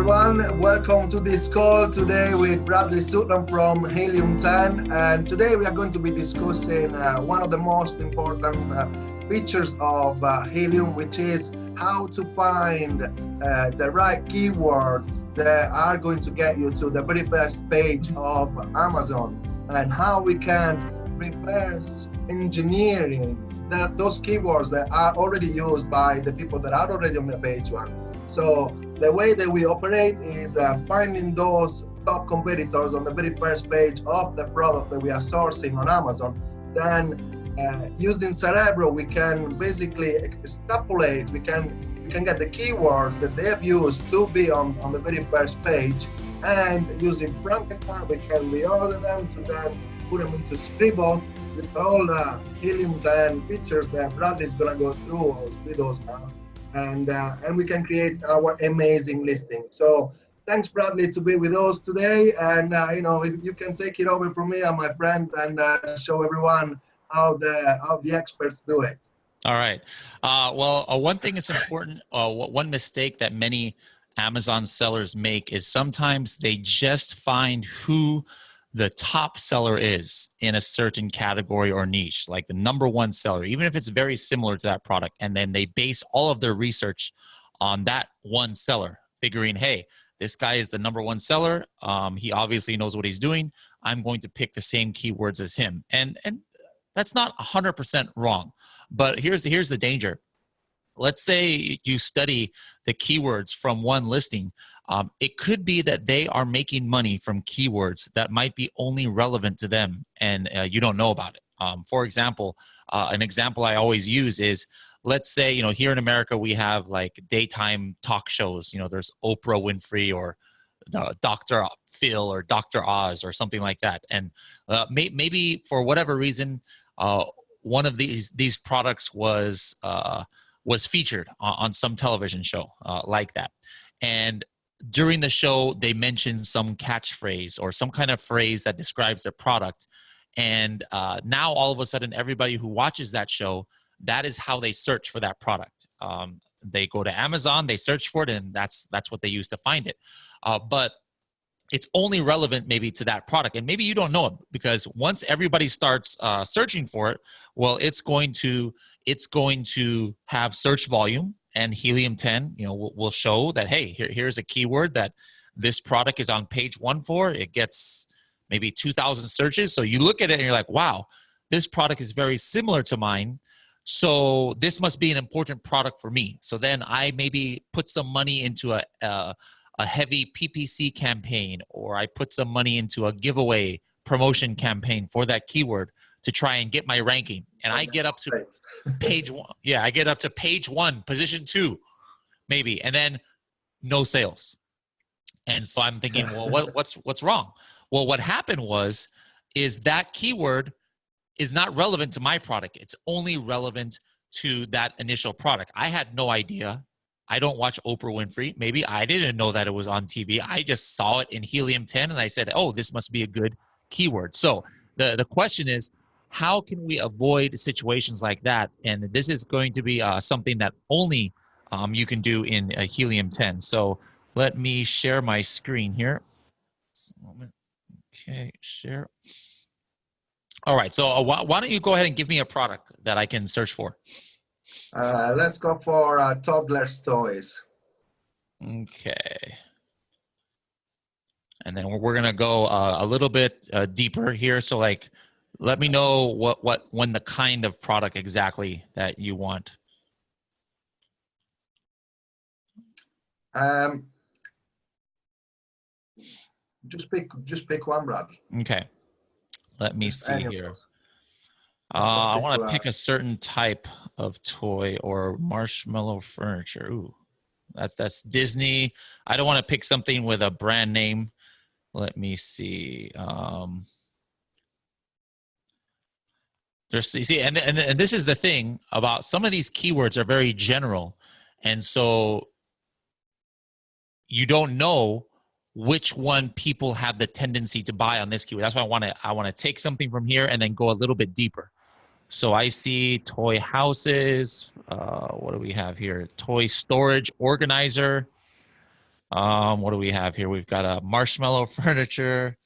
everyone, welcome to this call today with Bradley Sutton from Helium 10, and today we are going to be discussing one of the most important features of Helium, which is how to find the right keywords that are going to get you to the very first page of Amazon, and how we can reverse engineering those keywords that are already used by the people that are already on the page one. So the way that we operate is finding those top competitors on the very first page of the product that we are sourcing on Amazon. Then using Cerebro, we can basically extrapolate, we can get the keywords that they have used to be on the very first page, and using Frankenstein, we can reorder them to then put them into Cerebro with all the Helium 10 features that Bradley is going to go through with those now. And we can create our amazing listing. So thanks, Bradley, to be with us today. And if you can take it over from me and my friend, and show everyone how the experts do it. All right. One thing that's important, one mistake that many Amazon sellers make is sometimes they just find who the top seller is in a certain category or niche, like the #1 seller, even if it's very similar to that product. And then they base all of their research on that one seller, figuring, hey, this guy is the #1 seller. He obviously knows what he's doing. I'm going to pick the same keywords as him. And that's not 100% wrong. But here's the danger. Let's say you study the keywords from one listing. It could be that they are making money from keywords that might be only relevant to them, and you don't know about it. For example, an example I always use is, let's say, here in America, we have like daytime talk shows. There's Oprah Winfrey or Dr. Phil or Dr. Oz or something like that. And maybe for whatever reason, one of these products was featured on some television show like that. And during the show, they mentioned some catchphrase or some kind of phrase that describes their product. And now all of a sudden, everybody who watches that show, that is how they search for that product. They go to Amazon, they search for it, and that's what they use to find it. But it's only relevant maybe to that product. And maybe you don't know it, because once everybody starts searching for it, well, it's going to have search volume, and Helium 10, will show that, hey, here's a keyword that this product is on page 1 for. It gets maybe 2,000 searches. So you look at it and you're like, wow, this product is very similar to mine. So this must be an important product for me. So then I maybe put some money into a heavy PPC campaign, or I put some money into a giveaway promotion campaign for that keyword to try and get my ranking. And I get up to page 1. Yeah, I get up to page 1, position 2, maybe, and then no sales. And so I'm thinking, well, what's wrong? Well, what happened is that keyword is not relevant to my product. It's only relevant to that initial product. I had no idea. I don't watch Oprah Winfrey. Maybe I didn't know that it was on TV. I just saw it in Helium 10, and I said, oh, this must be a good keyword. So the question is, how can we avoid situations like that? And this is going to be something that only you can do in Helium 10. So let me share my screen here. Just a moment. Okay, share. All right, so why don't you go ahead and give me a product that I can search for? Let's go for toddler's toys. Okay. And then we're going to go a little bit deeper here. So like, let me know when the kind of product exactly that you want. Just pick one, Brad. Okay. Let me see here. I want to pick a certain type of toy or marshmallow furniture. Ooh, that's Disney. I don't want to pick something with a brand name. Let me see. And this is the thing about some of these keywords are very general, and so you don't know which one people have the tendency to buy on this keyword. That's why I want to take something from here and then go a little bit deeper. So I see toy houses. What do we have here? Toy storage organizer. What do we have here? We've got a marshmallow furniture,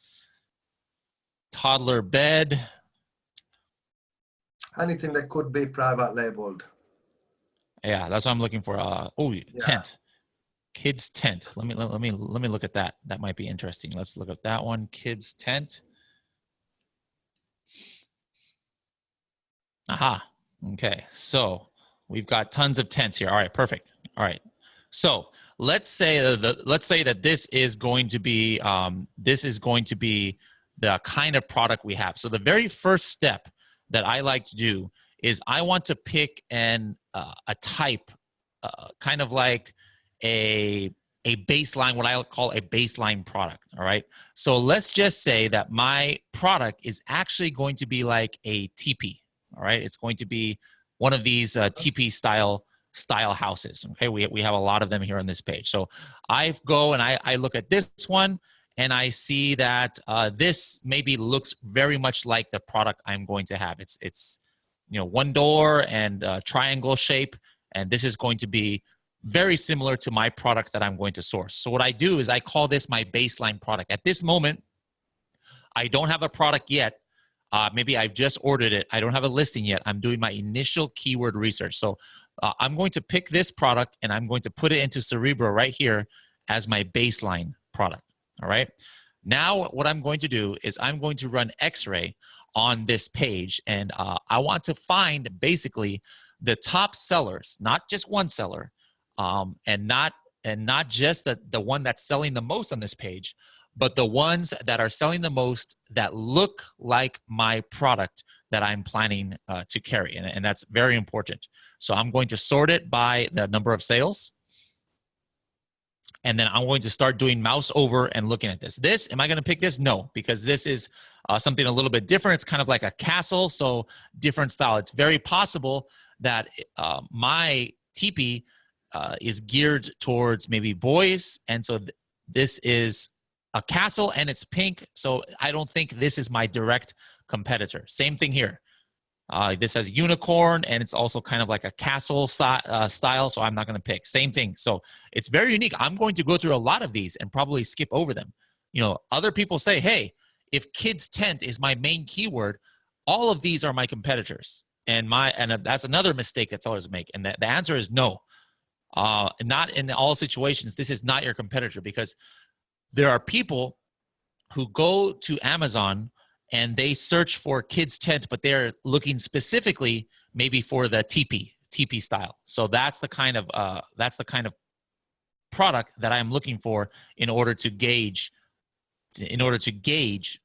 toddler bed. Anything that could be private labeled. Yeah, that's what I'm looking for. Tent. Kids tent. Let me look at that. That might be interesting. Let's look at that one. Kids tent. Aha. Okay. So we've got tons of tents here. All right. Perfect. All right. So let's say that this is going to be the kind of product we have. So the very first step that I like to do is I want to pick a type, kind of like a baseline, what I call a baseline product. All right. So let's just say that my product is actually going to be like a teepee. All right. It's going to be one of these teepee style houses. Okay. We have a lot of them here on this page. So I go and I look at this one and I see that this maybe looks very much like the product I'm going to have. It's one door and triangle shape. And this is going to be very similar to my product that I'm going to source. So what I do is I call this my baseline product. At this moment, I don't have a product yet. Maybe I've just ordered it. I don't have a listing yet. I'm doing my initial keyword research. So I'm going to pick this product and I'm going to put it into Cerebro right here as my baseline product. All right. Now what I'm going to do is I'm going to run Xray on this page, and I want to find basically the top sellers, not just one seller, and not just the one that's selling the most on this page, but the ones that are selling the most that look like my product that I'm planning to carry, and that's very important. So I'm going to sort it by the number of sales. And then I'm going to start doing mouse over and looking at this. Am I going to pick this? No, because this is something a little bit different. It's kind of like a castle, so different style. It's very possible that my teepee is geared towards maybe boys. And so this is a castle and it's pink. So I don't think this is my direct competitor. Same thing here. This has unicorn and it's also kind of like a castle style. So I'm not going to pick. Same thing. So it's very unique. I'm going to go through a lot of these and probably skip over them. Other people say, hey, if kids tent is my main keyword, all of these are my competitors. And that's another mistake that sellers make. And the answer is no. Not in all situations. This is not your competitor, because there are people who go to Amazon and they search for kids tent, but they're looking specifically maybe for the teepee style. So that's the kind of product that I'm looking for in order to gauge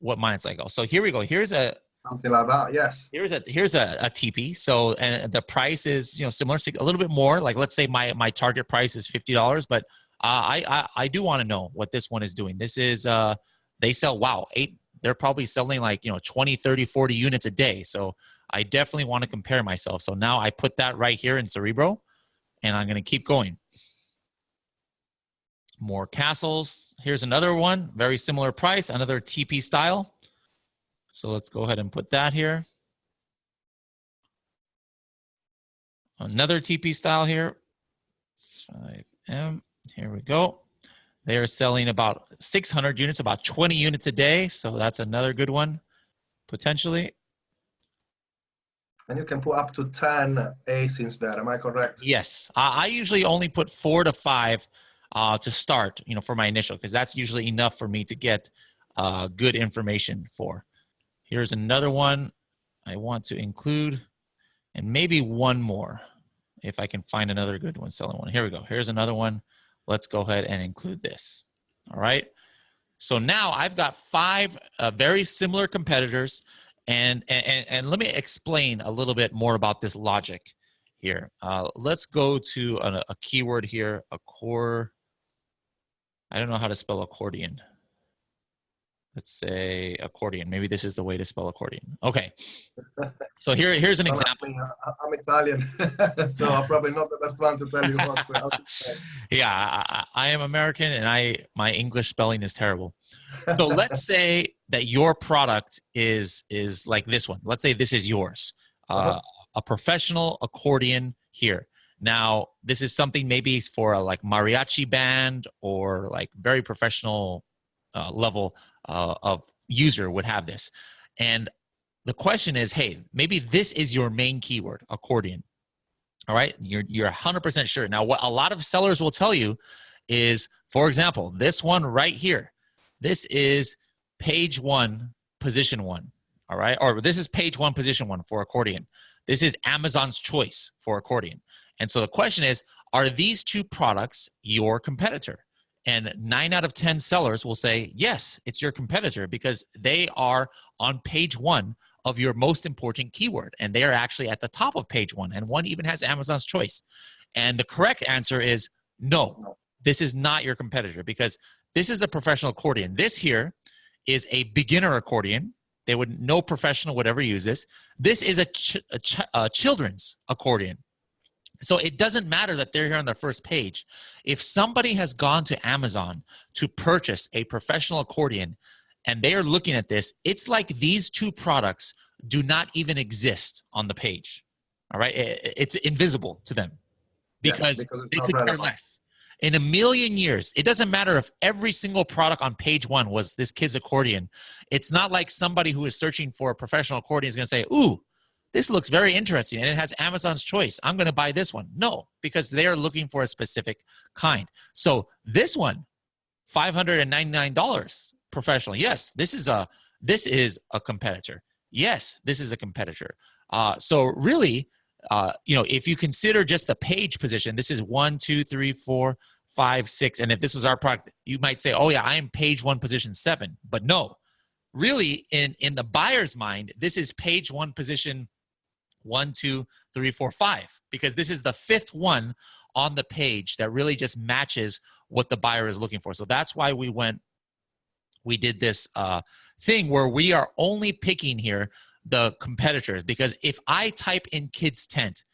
what mine's like. So here we go. Here's something like that. Yes. Here's a teepee. So, and the price is similar, a little bit more. Like let's say my target price is $50, but I do want to know what this one is doing. This is they sell they're probably selling like 20, 30, 40 units a day. So I definitely want to compare myself. So now I put that right here in Cerebro, and I'm going to keep going. More castles. Here's another one, very similar price, another teepee style. So let's go ahead and put that here. Another teepee style here. 5M. Here we go. They are selling about 600 units, about 20 units a day. So that's another good one, potentially. And you can put up to 10 ASINs there. Am I correct? Yes. I usually only put 4 to 5 to start, for my initial, because that's usually enough for me to get good information for. Here's another one I want to include, and maybe one more if I can find another good one, selling one. Here we go. Here's another one. Let's go ahead and include this. All right. So now I've got 5 very similar competitors, and let me explain a little bit more about this logic here. Let's go to a keyword here, I don't know how to spell accordion. Let's say accordion. Maybe this is the way to spell accordion. Okay. So here's an example. I'm Italian, so I'm probably not the best one to tell you what how to say. Yeah, I am American, and my English spelling is terrible. So let's say that your product is like this one. Let's say this is yours, a professional accordion here. Now, this is something maybe for a like mariachi band or like very professional level of user would have this. And the question is, hey, maybe this is your main keyword, accordion. All right, you're 100% sure. Now, what a lot of sellers will tell you is, for example, this one right here. This is page 1, position 1. All right, or this is page 1, position 1 for accordion. This is Amazon's choice for accordion. And so the question is, are these two products your competitor? And 9 out of 10 sellers will say, yes, it's your competitor because they are on page 1 of your most important keyword. And they are actually at the top of page 1. And one even has Amazon's choice. And the correct answer is no, this is not your competitor because this is a professional accordion. This here is a beginner accordion. No professional would ever use this. This is a children's accordion. So it doesn't matter that they're here on the first page. If somebody has gone to Amazon to purchase a professional accordion and they are looking at this, it's like these two products do not even exist on the page. All right? It's invisible to them because they could care less. In a million years, it doesn't matter if every single product on page 1 was this kid's accordion. It's not like somebody who is searching for a professional accordion is going to say, ooh, this looks very interesting and it has Amazon's choice. I'm going to buy this one. No, because they are looking for a specific kind. So this one, $599 professional. Yes, this is a competitor. Yes, this is a competitor. So really, if you consider just the page position, this is 1, 2, 3, 4, 5, 6. And if this was our product, you might say, oh yeah, I am page 1, position 7. But no, really in the buyer's mind, this is page 1, position 1, 2, 3, 4, 5, because this is the 5th one on the page that really just matches what the buyer is looking for. So that's why we did this thing where we are only picking here the competitors, because if I type in kids tent,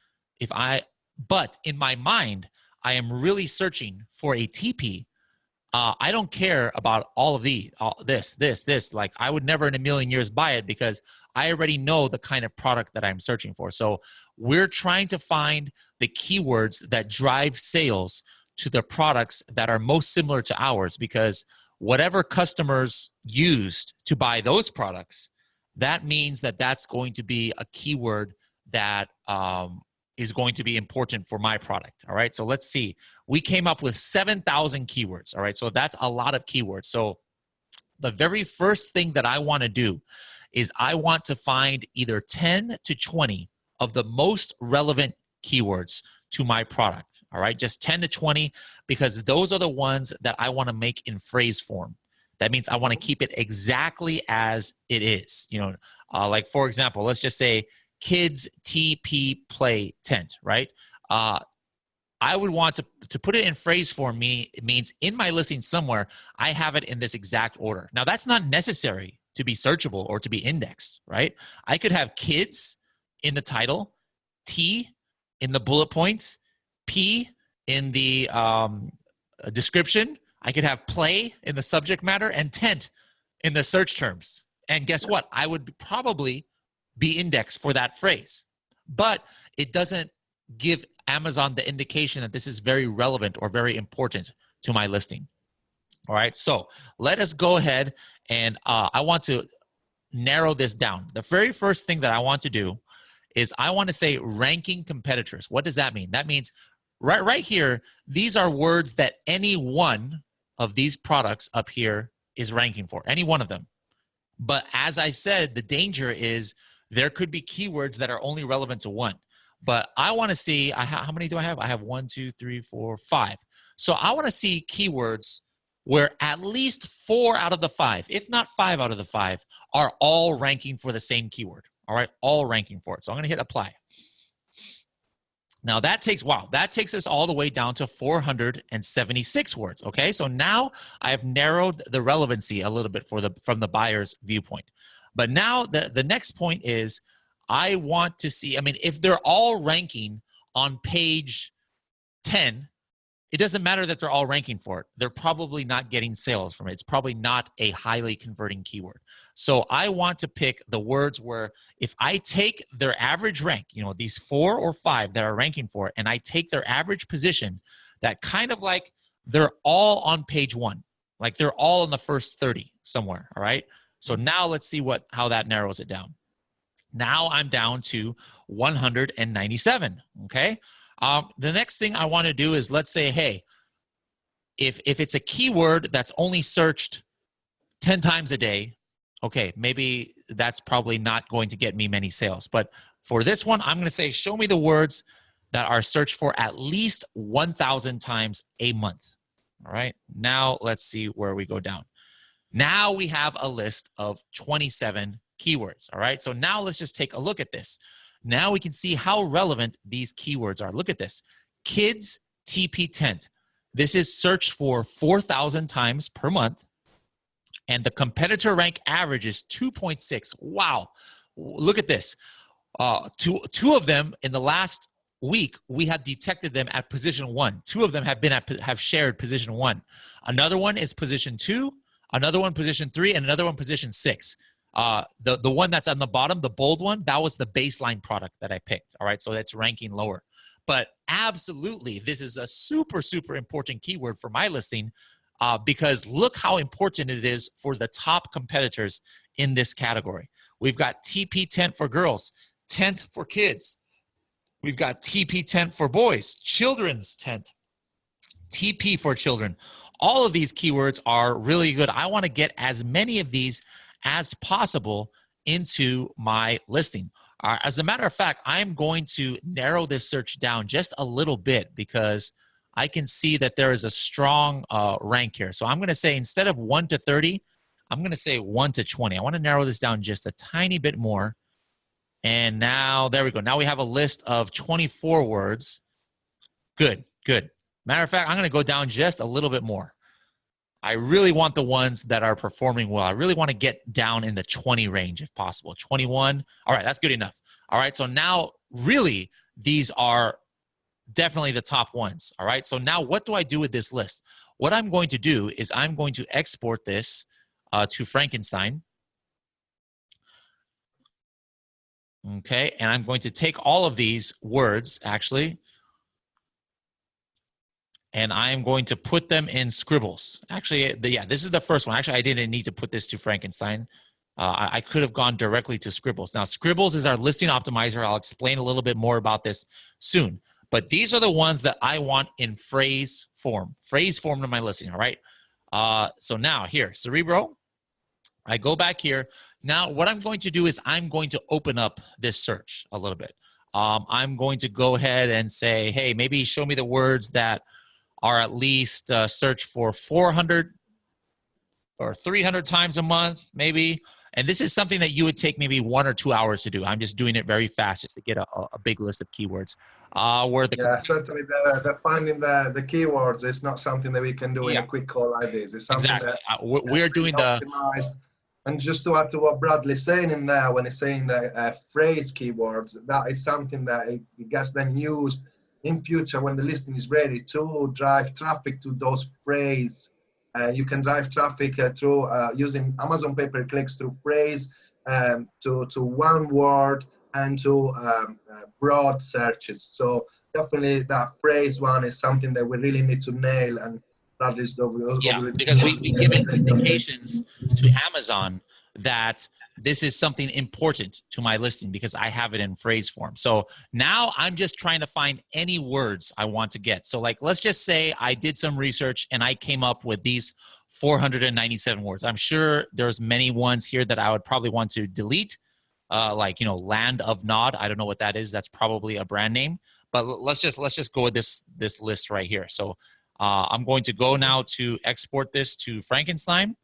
but in my mind, I am really searching for a TP. I don't care about all of this. Like I would never in a million years buy it because I already know the kind of product that I'm searching for. So we're trying to find the keywords that drive sales to the products that are most similar to ours, because whatever customers used to buy those products, that means that that's going to be a keyword that is going to be important for my product. All right, so let's see. We came up with 7,000 keywords. All right, so that's a lot of keywords. So the very first thing that I want to do is I want to find either 10 to 20 of the most relevant keywords to my product. All right, just 10 to 20, because those are the ones that I want to make in phrase form. That means I want to keep it exactly as it is. Like for example, let's just say kids TP play tent, right? I would want to put it in phrase form. It means in my listing somewhere, I have it in this exact order. Now that's not necessary to be searchable or to be indexed, right? I could have kids in the title, T in the bullet points, P in the description. I could have play in the subject matter and tent in the search terms. And guess what? I would probably be indexed for that phrase. But it doesn't give Amazon the indication that this is very relevant or very important to my listing. All right, so let us go ahead and I want to narrow this down. The very first thing that I want to do is I want to say ranking competitors. What does that mean? That means right here, these are words that any one of these products up here is ranking for, any one of them. But as I said, the danger is there could be keywords that are only relevant to one. But I want to see, how many do I have? I have 1, 2, 3, 4, 5. So I want to see keywords where at least 4 out of the 5, if not 5 out of the 5, are all ranking for the same keyword. All right, all ranking for it. So I'm going to hit apply. Now that takes us all the way down to 476 words. Okay, so now I have narrowed the relevancy a little bit from the buyer's viewpoint. But now the next point is I want to see, if they're all ranking on page 10, it doesn't matter that they're all ranking for it. They're probably not getting sales from it. It's probably not a highly converting keyword. So I want to pick the words where if I take their average rank, you know, these 4 or 5 that are ranking for it, and I take their average position, that kind of like they're all on page 1. Like they're all in the first 30 somewhere, all right? So now let's see how that narrows it down. Now I'm down to 197, okay? The next thing I want to do is, let's say, hey, if it's a keyword that's only searched 10 times a day, okay, maybe that's probably not going to get me many sales. But for this one, I'm going to say, show me the words that are searched for at least 1,000 times a month. All right, now let's see where we go down. Now we have a list of 27 keywords. All right, so now let's just take a look at this. Now we can see how relevant these keywords are. Look at this. Kids TP tent. This is searched for 4,000 times per month. And the competitor rank average is 2.6. Wow. Look at this. Two of them in the last week, we have detected them at position 1. 2 of them have shared position 1. Another one is position 2. Another one position 3. And another one position 6. The one that's on the bottom, the bold one, that was the baseline product that I picked. All right, so that's ranking lower. But absolutely, this is a super, super important keyword for my listing because look how important it is for the top competitors in this category. We've got TP tent for girls, tent for kids. We've got TP tent for boys, children's tent, TP for children. All of these keywords are really good. I want to get as many of these as possible into my listing. As a matter of fact, I'm going to narrow this search down just a little bit because I can see that there is a strong rank here. So I'm going to say instead of 1 to 30, I'm going to say 1 to 20. I want to narrow this down just a tiny bit more. And now, there we go. Now we have a list of 24 words. Good, good. Matter of fact, I'm going to go down just a little bit more. I really want the ones that are performing well. I really want to get down in the 20 range if possible. 21. All right, that's good enough. All right, so now really these are definitely the top ones. All right, so now what do I do with this list? What I'm going to do is I'm going to export this to Frankenstein. Okay, and I'm going to take all of these words actually, and I am going to put them in scribbles. Actually, yeah, this is the first one. Actually, I didn't need to put this to Frankenstein. I could have gone directly to scribbles. Now, scribbles is our listing optimizer. I'll explain a little bit more about this soon. But these are the ones that I want in phrase form to my listing, all right? So now here, Cerebro, I go back here. Now, what I'm going to do is I'm going to open up this search a little bit. I'm going to go ahead and say, hey, maybe show me the words that are at least search for 400 or 300 times a month, maybe. And this is something that you would take maybe 1 or 2 hours to do. I'm just doing it very fast just to get a big list of keywords. Yeah, certainly the finding the keywords is not something that we can do in a quick call like this. It's something exactly. that We're doing optimized. And just to add to what Bradley's saying in there, when he's saying the phrase keywords, that is something that it gets then used in future when the listing is ready to drive traffic to those phrase. You can drive traffic through using Amazon pay-per-clicks through phrase to one word and to broad searches. So definitely that phrase one is something that we really need to nail, and that is because we give it indications to Amazon that this is something important to my listing because I have it in phrase form. So now I'm just trying to find any words I want to get. So like, let's just say I did some research and I came up with these 497 words. I'm sure there's many ones here that I would probably want to delete. Like, you know, Land of Nod. I don't know what that is. That's probably a brand name, but let's just go with this list right here. So I'm going to go now to export this to Frankenstein,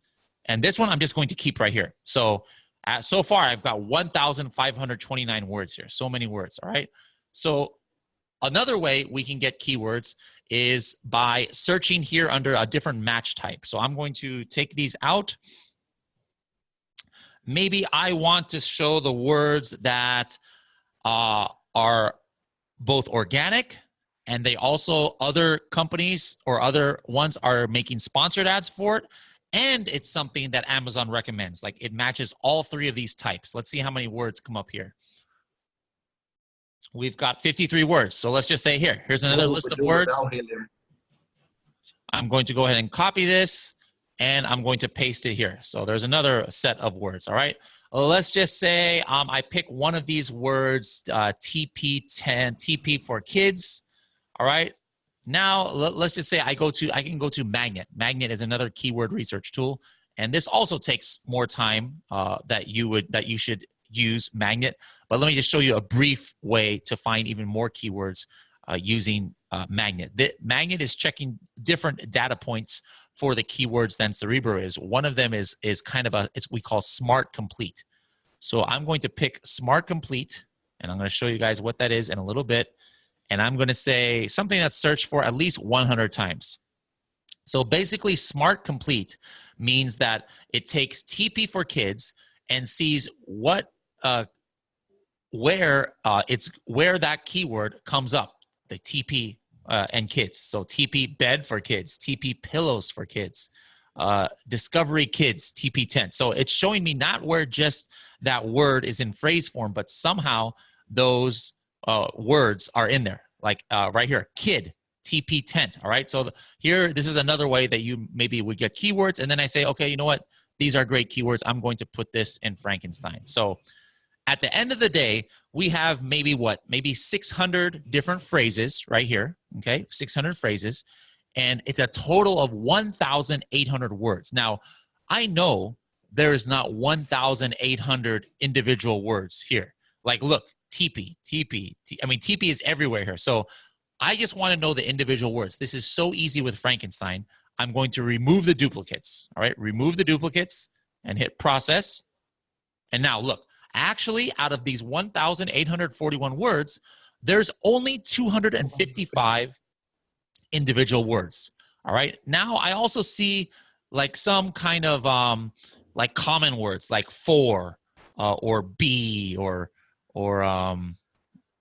and this one I'm just going to keep right here. So so far I've got 1,529 words here. So many words. All right. So another way we can get keywords is by searching here under a different match type. So I'm going to take these out. Maybe I want to show the words that are both organic And they also, other companies or other ones are making sponsored ads for it. And it's something that Amazon recommends. Like it matches all three of these types. Let's see how many words come up here. We've got 53 words. So let's just say here's another list of words. I'm going to go ahead and copy this and I'm going to paste it here. So there's another set of words, all right? Let's just say I pick one of these words, TP10, TP for kids, all right? Now, let's just say I can go to Magnet. Magnet is another keyword research tool. And this also takes more time that you should use Magnet. But let me just show you a brief way to find even more keywords using Magnet. Magnet is checking different data points for the keywords than Cerebro is. One of them is kind of we call Smart Complete. So I'm going to pick Smart Complete, and I'm going to show you guys what that is in a little bit. And I'm going to say something that's searched for at least 100 times. So basically, Smart Complete means that it takes TP for kids and sees what where that keyword comes up, the TP and kids. So TP bed for kids, TP pillows for kids, Discovery Kids, TP10. So it's showing me not where just that word is in phrase form, but somehow those words are in there, like right here, kid, TP tent, all right? So here, this is another way that you maybe would get keywords, and then I say, okay, you know what? These are great keywords. I'm going to put this in Frankenstein. So at the end of the day, we have maybe 600 different phrases right here, okay? 600 phrases, and it's a total of 1,800 words. Now, I know there is not 1,800 individual words here. Like, look, TP. I mean, TP is everywhere here. So I just want to know the individual words. This is so easy with Frankenstein. I'm going to remove the duplicates, all right? Remove the duplicates and hit process. And now look, actually out of these 1,841 words, there's only 255 individual words, all right? Now I also see like some kind of like common words like for or be or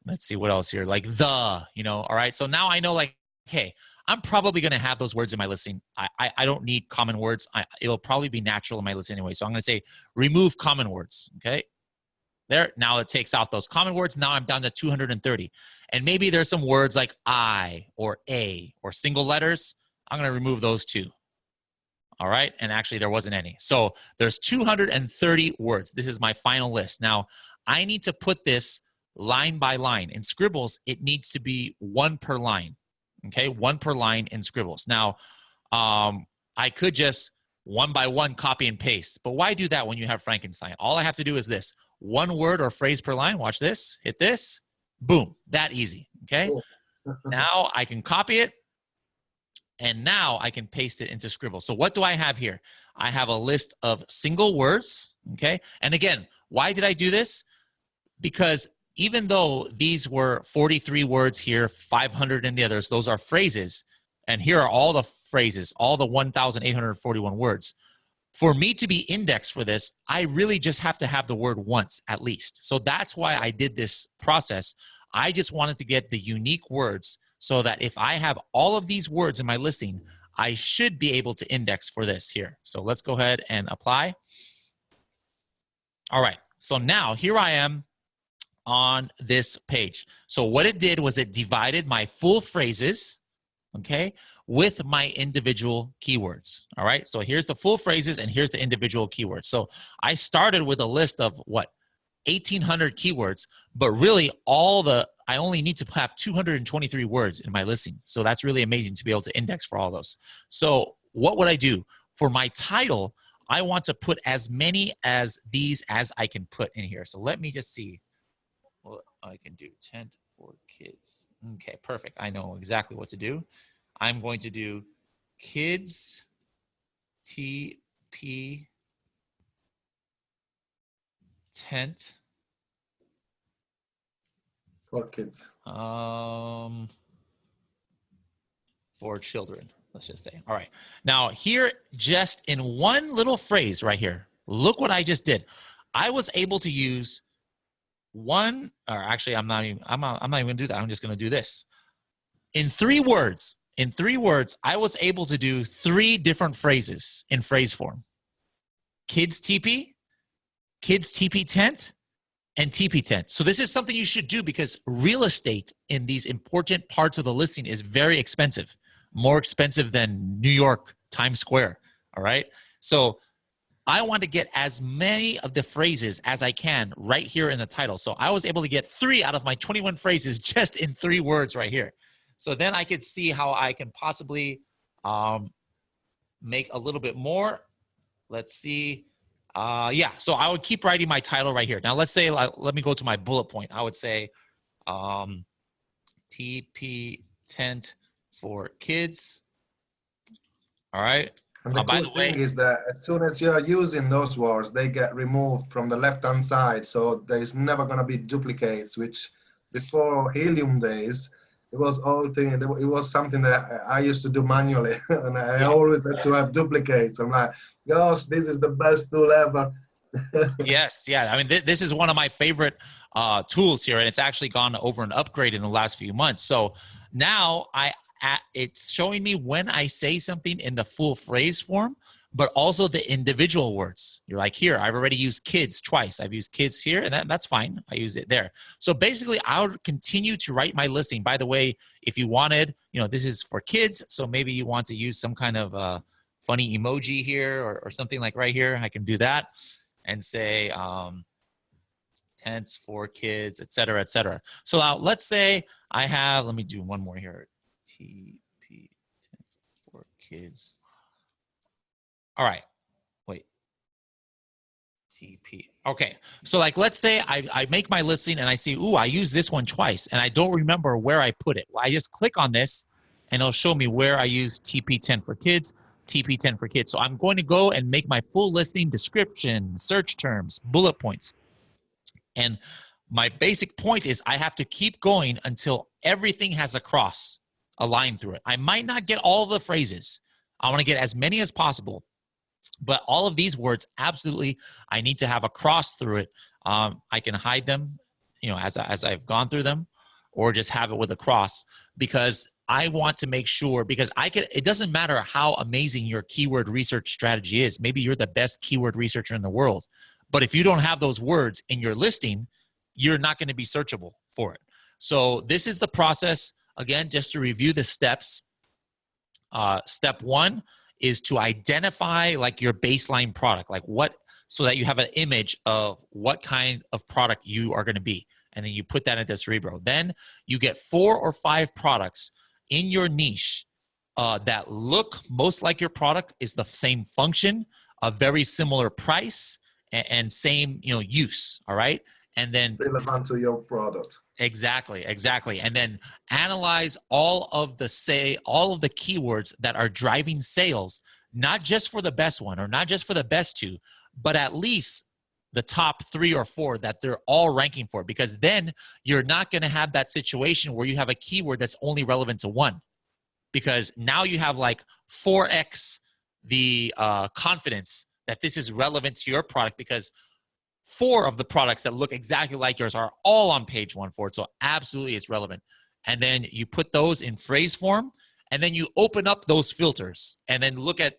let's see what else here, like the, you know, all right? So now I know like, hey, I'm probably going to have those words in my listing. I don't need common words. It'll probably be natural in my list anyway. So I'm going to say remove common words, okay? There, now it takes out those common words. Now I'm down to 230. And maybe there's some words like I or a or single letters. I'm going to remove those too. All right, and actually there wasn't any. So there's 230 words. This is my final list. Now, I need to put this line by line. In Scribbles, it needs to be one per line. Okay, one per line in Scribbles. Now, I could just one by one copy and paste, but why do that when you have Frankenstein? All I have to do is this, one word or phrase per line. Watch this, hit this, boom, that easy, okay? Now I can copy it, and now I can paste it into Scribble. So what do I have here? I have a list of single words, okay? And again, why did I do this? Because even though these were 43 words here, 500 in the others, those are phrases, and here are all the phrases, all the 1,841 words. For me to be indexed for this, I really just have to have the word once at least. So that's why I did this process. I just wanted to get the unique words so that if I have all of these words in my listing, I should be able to index for this here. So let's go ahead and apply. All right, so now here I am on this page. So what it did was it divided my full phrases, okay, with my individual keywords. All right, so here's the full phrases and here's the individual keywords. So I started with a list of what, 1,800 keywords, but really I only need to have 223 words in my listing. So that's really amazing to be able to index for all those. So what would I do? For my title, I want to put as many as these as I can put in here. So let me just see what I can do. Tent for kids. Okay, perfect. I know exactly what to do. I'm going to do kids TP tent For kids. For children, let's just say. All right. Now here, just in one little phrase right here, look what I just did. I was able to use one, or actually I'm not even gonna do that. I'm just gonna do this. In 3 words, I was able to do 3 different phrases in phrase form. Kids TP, kids TP tent, and TP tent. So this is something you should do because real estate in these important parts of the listing is very expensive, more expensive than New York Times Square. All right. So I want to get as many of the phrases as I can right here in the title. So I was able to get 3 out of my 21 phrases just in 3 words right here. So then I could see how I can possibly make a little bit more. Let's see. Yeah, so I would keep writing my title right here. Now let's say, let me go to my bullet point. I would say TP tent for kids. All right. And the By cool the way, thing is that as soon as you are using those words, they get removed from the left-hand side. So there is never going to be duplicates, which before Helium days, it was it was something that I used to do manually. And I always had to have duplicates. I'm like, gosh, this is the best tool ever. Yes, yeah. I mean, this is one of my favorite tools here, and it's actually gone over an upgrade in the last few months. So now it's showing me when I say something in the full phrase form, but also the individual words. You're like, here, I've already used kids twice. I've used kids here, and that's fine. I use it there. So basically, I'll continue to write my listing. By the way, if you wanted, this is for kids, so maybe you want to use some kind of funny emoji here or something like right here. I can do that and say tents for kids, et cetera, et cetera. So now let's say I have, let me do one more here. TP tent for kids. All right, wait. TP. Okay, so like let's say I make my listing and I see, ooh, I use this one twice and I don't remember where I put it. Well, I just click on this and it'll show me where I use TP tent for kids, TP tent for kids. So I'm going to go and make my full listing, description, search terms, bullet points. And my basic point is I have to keep going until everything has a cross, a line through it. I might not get all of the phrases. I want to get as many as possible. But all of these words, absolutely, I need to have a cross through it. I can hide them, as I've gone through them, or just have it with a cross because I want to make sure, because it doesn't matter how amazing your keyword research strategy is. Maybe you're the best keyword researcher in the world, but if you don't have those words in your listing, you're not going to be searchable for it. So this is the process. Again, just to review the steps. Step 1 is to identify like your baseline product, so that you have an image of what kind of product you are going to be. And then you put that into Cerebro. Then you get 4 or 5 products in your niche that look most like your product, is the same function, a very similar price, and same use. All right. And then relevant to your product. Exactly. And then analyze all of the keywords that are driving sales, not just for the best one or not just for the best 2, but at least the top 3 or 4 that they're all ranking for, because then you're not going to have that situation where you have a keyword that's only relevant to 1, because now you have like 4x the confidence that this is relevant to your product, because 4 of the products that look exactly like yours are all on page 1 for it. So absolutely it's relevant. And then you put those in phrase form, and then you open up those filters and then look at,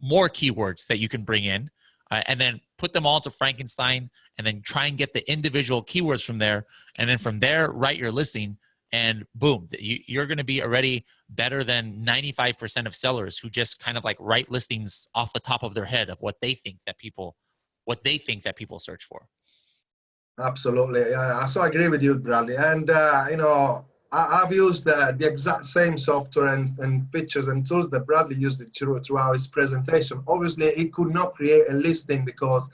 more keywords that you can bring in, and then put them all to Frankenstein, and then try and get the individual keywords from there. And then from there, write your listing, and boom, you're going to be already better than 95% of sellers who just kind of like write listings off the top of their head of what they think that people search for. Absolutely. Yeah, so I agree with you, Bradley. And, I've used the exact same software and features and tools that Bradley used it throughout his presentation. Obviously, he could not create a listing because,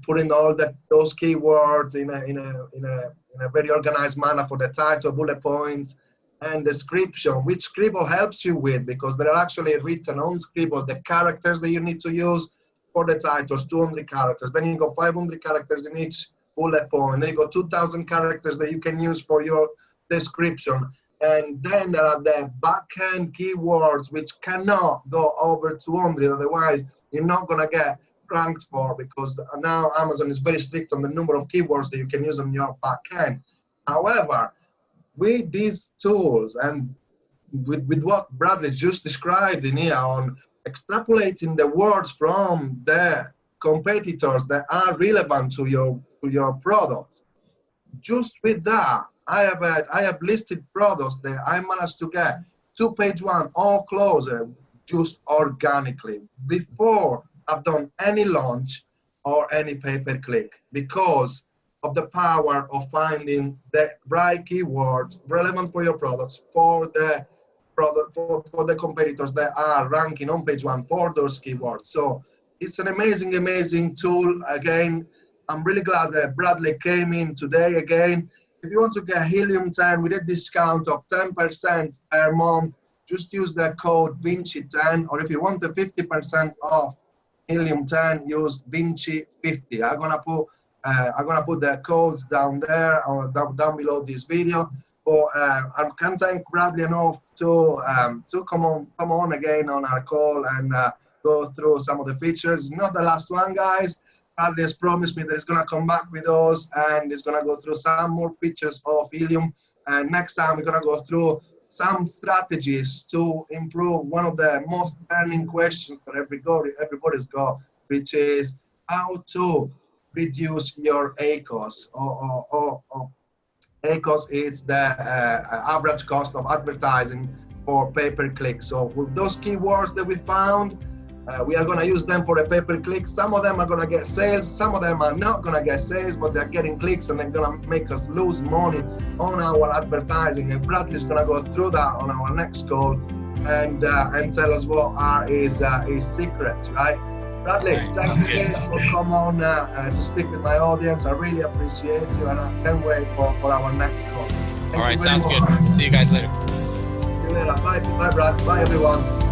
putting all those keywords in a very organized manner for the title, bullet points, and description, which Cerebro helps you with, because they're actually written on Cerebro, the characters that you need to use for the titles, 200 characters. Then you got 500 characters in each bullet point. Then you got 2,000 characters that you can use for your description. And then there are the back-end keywords, which cannot go over 200. Otherwise, you're not going to get ranked for, because now Amazon is very strict on the number of keywords that you can use on your back-end. However, with these tools and with what Bradley just described in here on extrapolating the words from the competitors that are relevant to your product. Just with that, I have listed products that I managed to get to page one or closer just organically before I've done any launch or any pay-per-click, because of the power of finding the right keywords relevant for your products for the product for the competitors that are ranking on page one for those keywords. So it's an amazing tool. Again, I'm really glad that Bradley came in today again. If you want to get Helium 10 with a discount of 10% per month, just use the code Vinci10, or if you want the 50% off Helium 10, use Vinci50. I'm gonna put the codes down there or down below this video. But I can't thank Bradley enough to come on again on our call and go through some of the features. Not the last one, guys. Bradley has promised me that he's gonna come back with us and he's gonna go through some more features of Helium. And next time we're gonna go through some strategies to improve one of the most burning questions that everybody's got, which is how to reduce your ACOS. ACOS is the average cost of advertising for pay-per-click. So with those keywords that we found, we are going to use them for a pay-per-click. Some of them are going to get sales, some of them are not going to get sales, but they're getting clicks and they're going to make us lose money on our advertising. And Bradley's going to go through that on our next call and tell us what are his secrets, right? Bradley, thanks again for coming on to speak with my audience. I really appreciate you, and I can't wait for our next call. All right, sounds good. See you guys later. See you later. Bye, Brad. Bye, everyone.